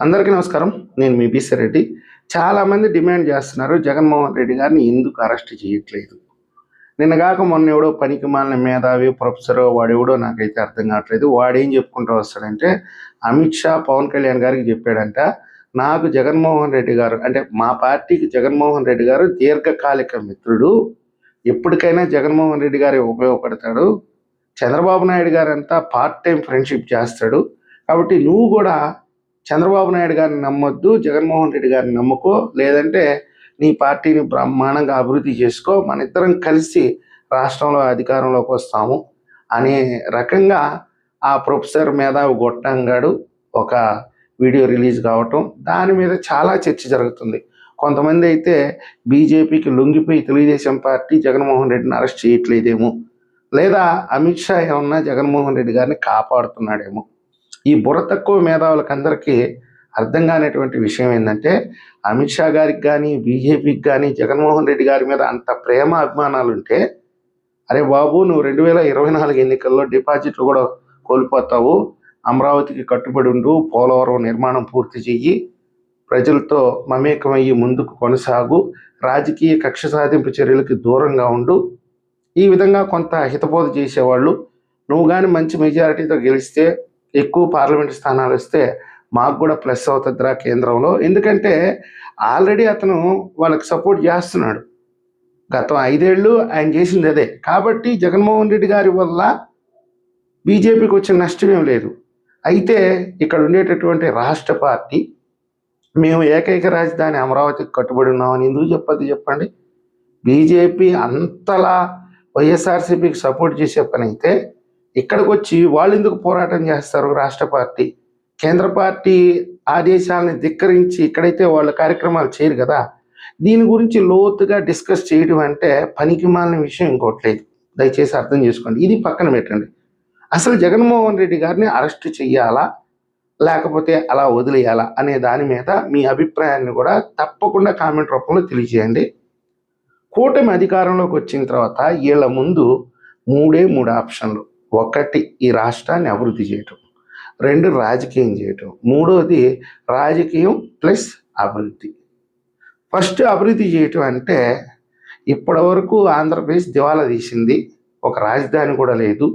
అందరికీ నమస్కారం. నేను మీ బీసీ రెడ్డి. చాలామంది డిమాండ్ చేస్తున్నారు జగన్మోహన్ రెడ్డి గారిని ఎందుకు అరెస్ట్ చేయట్లేదు. నిన్నగాక మొన్న ఎవడో పనికిమాలిన మేధావి ప్రొఫెసరో వాడెవడో నాకైతే అర్థం కావట్లేదు. వాడేం చెప్పుకుంటూ వస్తాడంటే అమిత్ షా పవన్ కళ్యాణ్ గారికి చెప్పాడంట, నాకు జగన్మోహన్ రెడ్డి గారు అంటే మా పార్టీకి జగన్మోహన్ రెడ్డి గారు దీర్ఘకాలిక మిత్రుడు. ఎప్పటికైనా జగన్మోహన్ రెడ్డి గారే ఉపయోగపడతాడు. చంద్రబాబు నాయుడు గారంతా పార్ట్ టైం ఫ్రెండ్షిప్ చేస్తాడు. కాబట్టి నువ్వు కూడా చంద్రబాబు నాయుడు గారిని నమ్మొద్దు, జగన్మోహన్ రెడ్డి గారిని నమ్ముకో, లేదంటే నీ పార్టీని బ్రహ్మాండంగా అభివృద్ధి చేసుకో, మన ఇద్దరం కలిసి రాష్ట్రంలో అధికారంలోకి వస్తాము అనే రకంగా ఆ ప్రొఫెసర్ మేధావి గొట్టంగాడు ఒక వీడియో రిలీజ్ కావటం, దాని మీద చాలా చర్చ జరుగుతుంది. కొంతమంది అయితే బీజేపీకి లొంగిపోయి తెలుగుదేశం పార్టీ జగన్మోహన్ రెడ్డిని అరెస్ట్ చేయట్లేదేమో, లేదా అమిత్ షా ఏమన్నా జగన్మోహన్ రెడ్డి గారిని కాపాడుతున్నాడేమో. ఈ బుర్ర తక్కువ మేధావులకు అందరికీ అర్థం కానిటువంటి విషయం ఏంటంటే, అమిత్ షా గారికి కానీ బీజేపీకి కానీ జగన్మోహన్ రెడ్డి గారి మీద అంత ప్రేమ అభిమానాలు ఉంటే, అరే బాబు నువ్వు 2024 ఎన్నికల్లో డిపాజిట్లు కూడా కోల్పోతావు, అమరావతికి కట్టుబడి ఉండు, పోలవరం నిర్మాణం పూర్తి చెయ్యి, ప్రజలతో మమేకమయ్యి ముందుకు కొనసాగు, రాజకీయ కక్ష సాధింపు చర్యలకి దూరంగా ఉండు, ఈ విధంగా కొంత హితబోధ చేసేవాళ్ళు. నువ్వు కానీ మంచి మెజారిటీతో గెలిస్తే, ఎక్కువ పార్లమెంట్ స్థానాలు వస్తే మాకు కూడా ప్లస్ అవుతుందిరా కేంద్రంలో. ఎందుకంటే ఆల్రెడీ అతను వాళ్ళకి సపోర్ట్ చేస్తున్నాడు. గతం 5 ఏళ్ళు ఆయన చేసింది అదే. కాబట్టి జగన్మోహన్ రెడ్డి గారి వల్ల బీజేపీకి వచ్చిన నష్టమేం లేదు. అయితే ఇక్కడ ఉండేటటువంటి రాష్ట్ర పార్టీ మేము ఏకైక రాజధాని అమరావతికి కట్టుబడి ఉన్నామని ఎందుకు చెప్పండి. బీజేపీ అంతలా వైఎస్ఆర్సీపీకి సపోర్ట్ చేసే పని అయితే ఇక్కడికి వచ్చి వాళ్ళు ఎందుకు పోరాటం చేస్తారు? రాష్ట్ర పార్టీ కేంద్ర పార్టీ ఆదేశాలని ధిక్కరించి ఇక్కడైతే వాళ్ళ కార్యక్రమాలు చేయరు కదా. దీని గురించి లోతుగా డిస్కస్ చేయడం అంటే పనికి మాలిన విషయం ఇంకోట్లేదు. దయచేసి అర్థం చేసుకోండి. ఇది పక్కన పెట్టండి. అసలు జగన్మోహన్ రెడ్డి గారిని అరెస్ట్ చెయ్యాలా లేకపోతే అలా వదిలేయాలా అనే దాని మీద మీ అభిప్రాయాన్ని కూడా తప్పకుండా కామెంట్ రూపంలో తెలియజేయండి. కూటమి అధికారంలోకి వచ్చిన తర్వాత వీళ్ళ ముందు 3 ఆప్షన్లు. 1 ఈ రాష్ట్రాన్ని అభివృద్ధి చేయటం, 2 రాజకీయం చేయటం, 3వది రాజకీయం ప్లస్ అభివృద్ధి. ఫస్ట్ అభివృద్ధి చేయటం అంటే ఇప్పటి వరకు ఆంధ్రప్రదేశ్ దివాలా తీసింది, ఒక రాజధాని కూడా లేదు.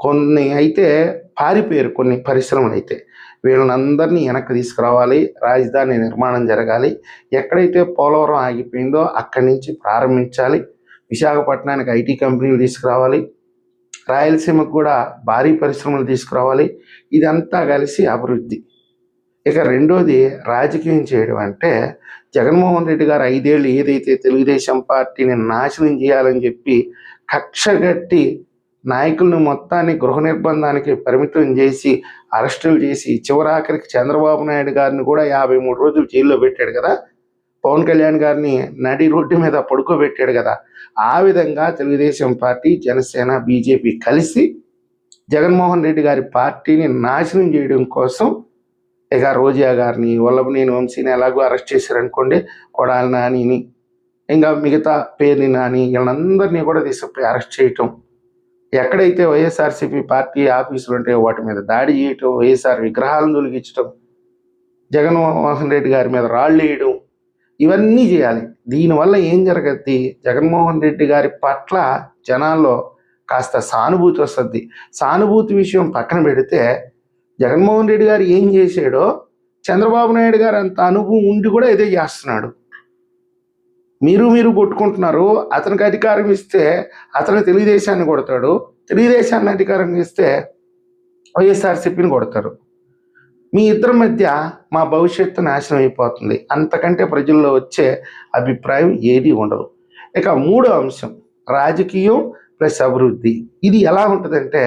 కొన్ని అయితే పారిపోయారు, కొన్ని పరిశ్రమలు అయితే. వీళ్ళనందరినీ వెనక్కి తీసుకురావాలి, రాజధాని నిర్మాణం జరగాలి. ఎక్కడైతే పోలవరం ఆగిపోయిందో అక్కడి నుంచి ప్రారంభించాలి. విశాఖపట్నానికి ఐటీ కంపెనీలు తీసుకురావాలి, రాయలసీమకు కూడా భారీ పరిశ్రమలు తీసుకురావాలి. ఇదంతా కలిసి అభివృద్ధి. ఇక 2వది రాజకీయం చేయడం అంటే జగన్మోహన్ రెడ్డి గారు 5 ఏళ్ళు ఏదైతే తెలుగుదేశం పార్టీని నాశనం చేయాలని చెప్పి కక్షగట్టి నాయకులను మొత్తాన్ని గృహ నిర్బంధానికి పరిమితం చేసి అరెస్టులు చేసి చివరాఖరికి చంద్రబాబు నాయుడు గారిని కూడా 53 రోజులు జైల్లో పెట్టాడు కదా. పవన్ కళ్యాణ్ గారిని నడి రోడ్డు మీద పడుకోబెట్టాడు కదా. ఆ విధంగా తెలుగుదేశం పార్టీ, జనసేన, బీజేపీ కలిసి జగన్మోహన్ రెడ్డి గారి పార్టీని నాశనం చేయడం కోసం ఇక రోజా గారిని, వల్లభనేని వంశీని ఎలాగో అరెస్ట్ చేశారనుకోండి, కొడాలి నానిని, ఇంకా మిగతా పేర్ని నాని, వీళ్ళందరినీ కూడా తీసుకుపోయి అరెస్ట్ చేయటం, ఎక్కడైతే వైఎస్ఆర్సీపీ పార్టీ ఆఫీసులు ఉంటాయో వాటి మీద దాడి చేయటం, వైఎస్ఆర్ విగ్రహాలను తొలగించడం, జగన్మోహన్ రెడ్డి గారి మీద రాళ్ళు వేయడం, ఇవన్నీ చేయాలి. దీనివల్ల ఏం జరగద్ది? జగన్మోహన్ రెడ్డి గారి పట్ల జనాల్లో కాస్త సానుభూతి వస్తుంది. సానుభూతి విషయం పక్కన పెడితే జగన్మోహన్ రెడ్డి గారు ఏం చేశాడో చంద్రబాబు నాయుడు గారు అంత అనుభవం ఉండి కూడా ఇదే చేస్తున్నాడు. మీరు కొట్టుకుంటున్నారు. అతనికి అధికారం ఇస్తే అతను తెలుగుదేశాన్ని కొడతాడు, తెలుగుదేశాన్ని అధికారం ఇస్తే వైఎస్ఆర్సీపీని కొడతారు. మీ ఇద్దరి మధ్య మా భవిష్యత్తు నాశనం అయిపోతుంది. అంతకంటే ప్రజల్లో వచ్చే అభిప్రాయం ఏది ఉండదు. ఇక 3వ అంశం రాజకీయం ప్లస్ అభివృద్ధి. ఇది ఎలా ఉంటుందంటే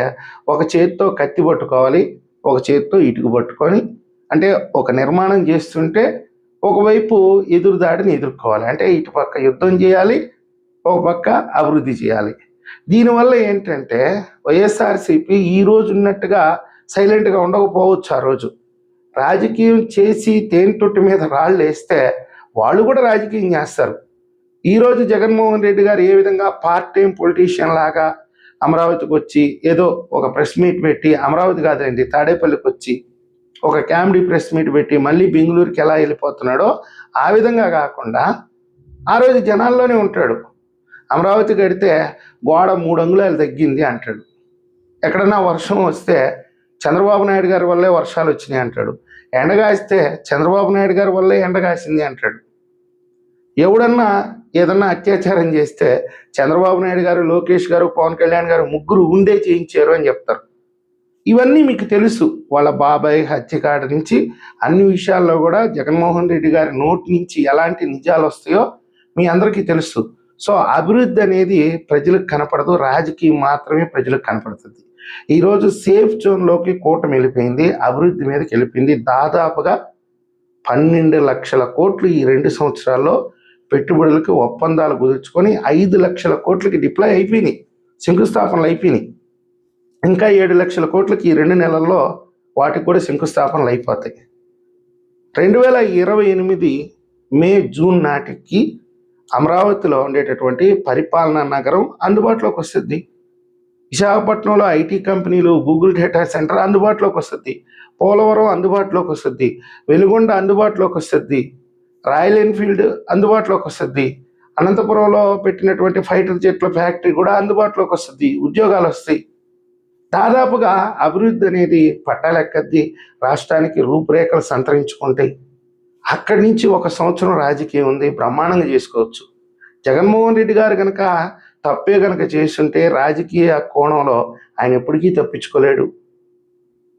ఒక చేత్తో కత్తి పట్టుకోవాలి, ఒక చేత్తో ఇటుకు పట్టుకొని, అంటే ఒక నిర్మాణం చేస్తుంటే ఒకవైపు ఎదురుదాడిని ఎదుర్కోవాలి. అంటే ఇటు పక్క యుద్ధం చేయాలి, ఒక పక్క అభివృద్ధి చేయాలి. దీనివల్ల ఏంటంటే వైఎస్ఆర్సీపీ ఈ రోజు ఉన్నట్టుగా సైలెంట్గా ఉండకపోవచ్చు. ఆ రోజు రాజకీయం చేసి తేనెతొట్టు మీద రాళ్ళు వేస్తే వాళ్ళు కూడా రాజకీయం చేస్తారు. ఈరోజు జగన్మోహన్ రెడ్డి గారు ఏ విధంగా పార్ట్ టైం పొలిటీషియన్ లాగా అమరావతికి వచ్చి ఏదో ఒక ప్రెస్ మీట్ పెట్టి, అమరావతి కాదండి తాడేపల్లికి వచ్చి ఒక కామెడీ ప్రెస్ మీట్ పెట్టి మళ్ళీ బెంగళూరుకి ఎలా వెళ్ళిపోతున్నాడో ఆ విధంగా కాకుండా ఆ రోజు జనాల్లోనే ఉంటాడు. అమరావతి కడితే గోడ 3 అంగుళాలు తగ్గింది అంటాడు. ఎక్కడన్నా వర్షం వస్తే చంద్రబాబు నాయుడు గారి వల్లే వర్షాలు వచ్చినాయి అంటాడు. ఎండగాస్తే చంద్రబాబు నాయుడు గారి వల్లే ఎండగాసింది అంటాడు. ఎవడన్నా ఏదన్నా అత్యాచారం చేస్తే చంద్రబాబు నాయుడు గారు, లోకేష్ గారు, పవన్ కళ్యాణ్ గారు ముగ్గురు ఉండే చేయించారు అని చెప్తారు. ఇవన్నీ మీకు తెలుసు. వాళ్ళ బాబాయ్ హత్యకాడ నుంచి అన్ని విషయాల్లో కూడా జగన్మోహన్ రెడ్డి గారి నోటి నుంచి ఎలాంటి నిజాలు వస్తాయో మీ అందరికీ తెలుసు. సో అభివృద్ధి అనేది ప్రజలకు కనపడదు, రాజకీయం మాత్రమే ప్రజలకు కనపడుతుంది. ఈరోజు సేఫ్ జోన్లోకి కూటమి వెళ్ళిపోయింది, అభివృద్ధి మీదకి వెళ్ళిపోయింది. దాదాపుగా 12 లక్షల కోట్లు ఈ 2 సంవత్సరాల్లో పెట్టుబడులకు ఒప్పందాలు కుదుర్చుకొని 5 లక్షల కోట్లకి డిప్లాయ్ అయిపోయినాయి, శంకుస్థాపనలు అయిపోయినాయి. ఇంకా 7 లక్షల కోట్లకి ఈ 2 నెలల్లో వాటికి కూడా శంకుస్థాపనలు అయిపోతాయి. 2028 మే జూన్ నాటికి అమరావతిలో ఉండేటటువంటి పరిపాలనా నగరం అందుబాటులోకి వస్తుంది. విశాఖపట్నంలో ఐటీ కంపెనీలు, గూగుల్ డేటా సెంటర్ అందుబాటులోకి వస్తుంది. పోలవరం అందుబాటులోకి వస్తుంది. వెలుగొండ అందుబాటులోకి వస్తుంది. రాయల్ ఎన్ఫీల్డ్ అందుబాటులోకి వస్తుంది. అనంతపురంలో పెట్టినటువంటి ఫైటర్ జెట్ల ఫ్యాక్టరీ కూడా అందుబాటులోకి వస్తుంది. ఉద్యోగాలు వస్తాయి. దాదాపుగా అభివృద్ధి అనేది పట్టాలెక్కద్ది, రాష్ట్రానికి రూపురేఖలు సంతరించుకుంటాయి. అక్కడి నుంచి 1 సంవత్సరం రాజకీయం ఉంది, బ్రహ్మాండంగా చేసుకోవచ్చు. జగన్మోహన్ రెడ్డి గారు కనుక తప్పే కనుక చేస్తుంటే రాజకీయ కోణంలో ఆయన ఎప్పటికీ తప్పించుకోలేడు.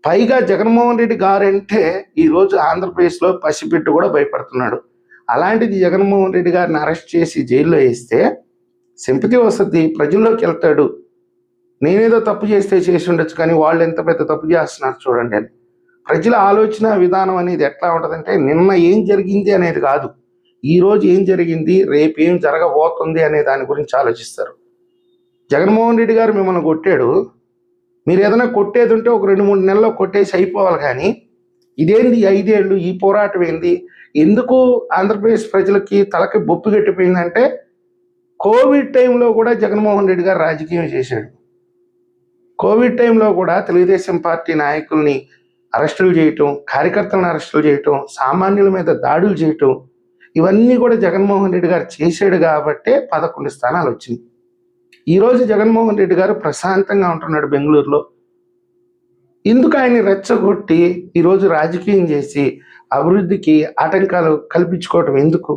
పైగా జగన్మోహన్ రెడ్డి గారు అంటే ఈరోజు ఆంధ్రప్రదేశ్లో పసిబిడ్డ కూడా భయపడుతున్నాడు. అలాంటిది జగన్మోహన్ రెడ్డి గారిని అరెస్ట్ చేసి జైల్లో వేస్తే సింపతి వస్తుంది, ప్రజల్లోకి వెళ్తాడు. నేనేదో తప్పు చేస్తే చేసి ఉండొచ్చు, కానీ వాళ్ళు ఎంత పెద్ద తప్పు చేస్తున్నారు చూడండి అని. ప్రజల ఆలోచన విధానం అనేది ఎట్లా ఉంటుందంటే నిన్న ఏం జరిగింది అనేది కాదు, ఈరోజు ఏం జరిగింది, రేపు ఏం జరగబోతుంది అనే దాని గురించి ఆలోచిస్తారు. జగన్మోహన్ రెడ్డి గారు మిమ్మల్ని కొట్టాడు, మీరు ఏదైనా కొట్టేది ఉంటే ఒక 2-3 నెలల్లో కొట్టేసి అయిపోవాలి. కానీ ఇదేంది 5 ఏళ్ళు, ఈ పోరాటం ఏంది, ఎందుకు ఆంధ్రప్రదేశ్ ప్రజలకి తలకి బొప్పు గట్టిపోయిందంటే కోవిడ్ టైంలో కూడా జగన్మోహన్ రెడ్డి గారు రాజకీయం చేశాడు. కోవిడ్ టైంలో కూడా తెలుగుదేశం పార్టీ నాయకుల్ని అరెస్టులు చేయటం, కార్యకర్తలను అరెస్టులు చేయటం, సామాన్యుల మీద దాడులు చేయటం, ఇవన్నీ కూడా జగన్మోహన్ రెడ్డి గారు చేశాడు కాబట్టే 11 స్థానాలు వచ్చినాయి. ఈరోజు జగన్మోహన్ రెడ్డి గారు ప్రశాంతంగా ఉంటున్నాడు బెంగళూరులో. ఎందుకు ఆయన్ని రెచ్చగొట్టి ఈరోజు రాజకీయం చేసి అభివృద్ధికి ఆటంకాలు కల్పించుకోవటం ఎందుకు?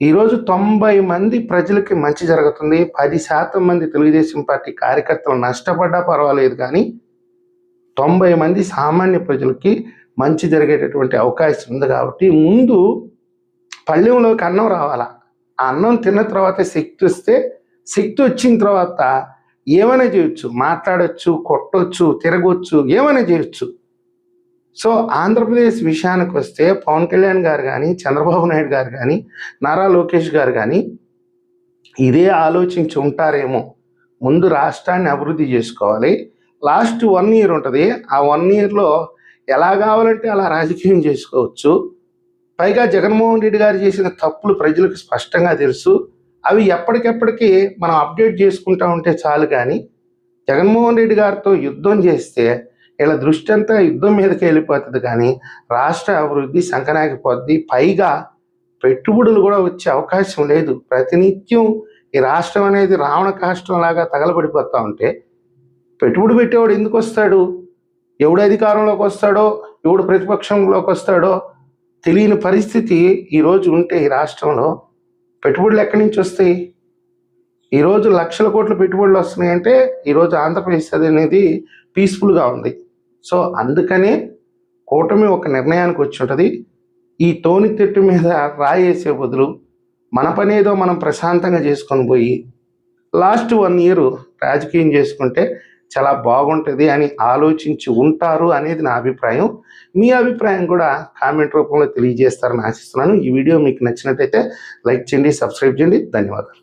ఈరోజు 90 మంది ప్రజలకి మంచి జరుగుతుంది, 10% మంది తెలుగుదేశం పార్టీ కార్యకర్తలు నష్టపడ్డా పర్వాలేదు, కానీ 90 మంది సామాన్య ప్రజలకి మంచి జరిగేటటువంటి అవకాశం ఉంది. కాబట్టి ముందు పళ్ళెంలోకి అన్నం రావాలా, ఆ అన్నం తిన్న తర్వాత శక్తి వస్తే, శక్తి వచ్చిన తర్వాత ఏమైనా చేయొచ్చు, మాట్లాడచ్చు, కొట్టొచ్చు, తిరగొచ్చు, ఏమైనా చేయొచ్చు. సో ఆంధ్రప్రదేశ్ విషయానికి వస్తే పవన్ కళ్యాణ్ గారు కానీ, చంద్రబాబు నాయుడు గారు కానీ, నారా లోకేష్ గారు కానీ ఇదే ఆలోచించి ఉంటారేమో. ముందు రాష్ట్రాన్ని అభివృద్ధి చేసుకోవాలి. లాస్ట్ 1 ఇయర్ ఉంటుంది, ఆ 1 ఇయర్లో ఎలా కావాలంటే అలా రాజకీయం చేసుకోవచ్చు. పైగా జగన్మోహన్ రెడ్డి గారు చేసిన తప్పులు ప్రజలకు స్పష్టంగా తెలుసు. అవి ఎప్పటికెప్పటికీ మనం అప్డేట్ చేసుకుంటూ ఉంటే చాలు. కానీ జగన్మోహన్ రెడ్డి గారితో యుద్ధం చేస్తే ఇలా దృష్టి అంతా యుద్ధం మీదకి వెళ్ళిపోతుంది, కానీ రాష్ట్ర అభివృద్ధి సంకనాగిపోద్ది. పైగా పెట్టుబడులు కూడా వచ్చే అవకాశం లేదు. ప్రతినిత్యం ఈ రాష్ట్రం అనేది రావణ కాష్టం లాగా తగలబడిపోతూ ఉంటే పెట్టుబడి పెట్టేవాడు ఎందుకు వస్తాడు? ఎవడు అధికారంలోకి వస్తాడో, ఎవడు ప్రతిపక్షంలోకి వస్తాడో తెలియని పరిస్థితి ఈరోజు ఉంటే ఈ రాష్ట్రంలో పెట్టుబడులు ఎక్కడి నుంచి వస్తాయి? ఈరోజు లక్షల కోట్ల పెట్టుబడులు వస్తున్నాయంటే ఈరోజు ఆంధ్రప్రదేశ్ అనేది పీస్ఫుల్గా ఉంది. సో అందుకనే కూటమి ఒక నిర్ణయానికి వచ్చి ఉంటుంది, ఈ తోని తిట్టు మీద రాయేసే బదులు మన పని ఏదో మనం ప్రశాంతంగా చేసుకొని పోయి లాస్ట్ 1 ఇయర్ రాజకీయం చేసుకుంటే చాలా బాగుంటుంది అని ఆలోచించి ఉంటారు అనేది నా అభిప్రాయం. మీ అభిప్రాయం కూడా కామెంట్ రూపంలో తెలియజేస్తారని ఆశిస్తున్నాను. ఈ వీడియో మీకు నచ్చినట్టయితే లైక్ చేయండి, సబ్స్క్రైబ్ చేయండి. ధన్యవాదాలు.